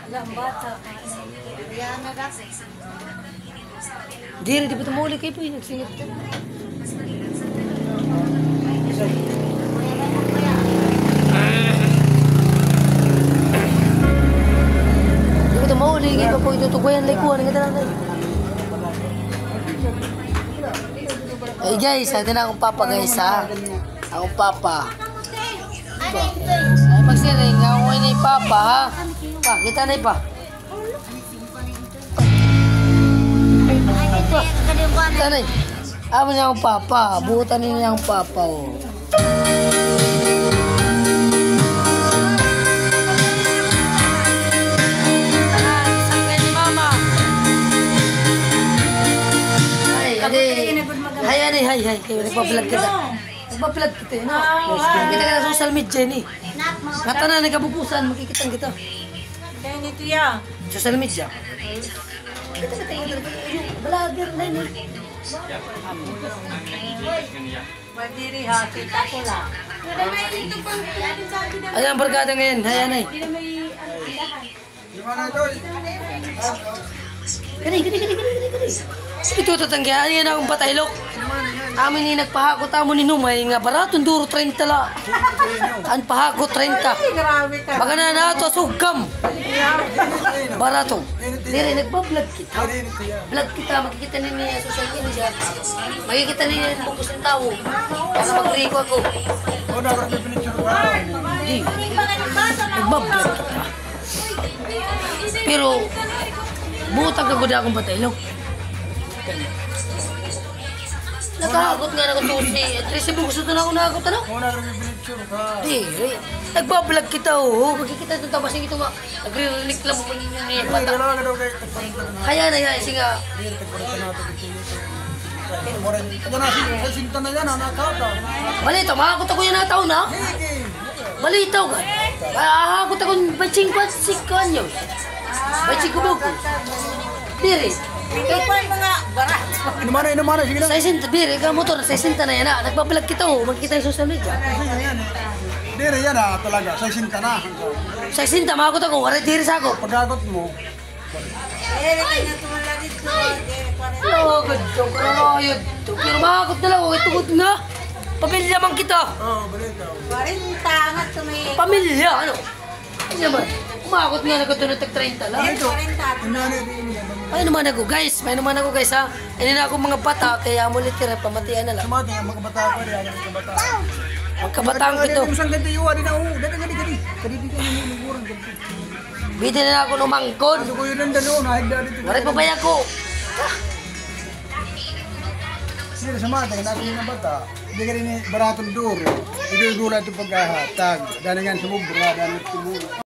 Alam bata. Yan na gas. Diri, di ba tumuli kayo po yung nagsingit ka? Di ba tumuli kayo pa po itutukoyan likuan ng ganda natin. Ay guys, natin na akong papa guys ha. Akong papa. Ay magsiring, ako na yung papa ha. Pa, kita na pa. Tanay, amo niya akong papa. Buutan niya akong papa oh. Sangkay ni mama. Hay. Kayo nagpa-vlog kita. Nagpa-vlog kita eh, no? Kita ka na social media ni. Kata na nagkabukusan, makikitang kita. Kaya nito yan. Social media. Kita vlogger na yun. Madiri ha, kita ko lang. Ayan ang barkada ngayon, hayan ay. Gani. Ito tatanggihan yan akong pataylok. Amin ni nagpahakot amo ni Numay nga baraton duro 30 la. Ang pahakot 30. Grabe ka. Baga na nato sugam. Barato. Dire nagba-vlog kita. Vlog kita makikita ninyo sa social media. Makikita ninyo ang bukus ng tao. Para mag-reco ako. Nagba-vlog kita. Pero butang ka gud akong pataylok. Nakahakot nga na ko susi. Trisi mo gusto na ako nakakot ano? Di, nagbablog kita oh. Magkikita itong tabasing ito nga. Nagre-relic lang mo niya niya bata. Kaya na yan, nga. Balita, makakot ako yan na taon na. Balita ka. Makakot ako baching kanyo. Baching kubuko. Diri. Ikaw pa yung mga barat. Inumana, sige lang. Sa isinta, biri, ikaw motor, sa isinta na yan ha. Nagbablog kita oh, magkita yung social media. Diri yan ha, talaga. Sa isinta na. Sa isinta, makakot ako, waray diri sa ako. Pagkagot mo, Kaya tumala dito. Oh, gadyo ko na yun. Pero makakot na lang, okay, tugod nga. Pamilya man kita. balita. 40 nga tumay. Pamilya, ano? Ano naman? Umakot nga na ko doon ng 30 lang. May naman ako guys, ha. Hindi na ako mga bata, kaya mo litira, pamatian na lang. Sumati nga, magkabata ko rin. Magkabata. Magkabataan ko ito. Musang ganti yuwa din ako. Dati. Kadidi ka nyo niliguran. Bidi na ako numangkon. Ano ko yun ang dalo, nahigda dito. Waray papaya ko. Sila sa mata, natin yung bata. Hindi ka rin baratong duro. Idudula ito pagkahatag. Dahil nga sumubra, dahil sumubra.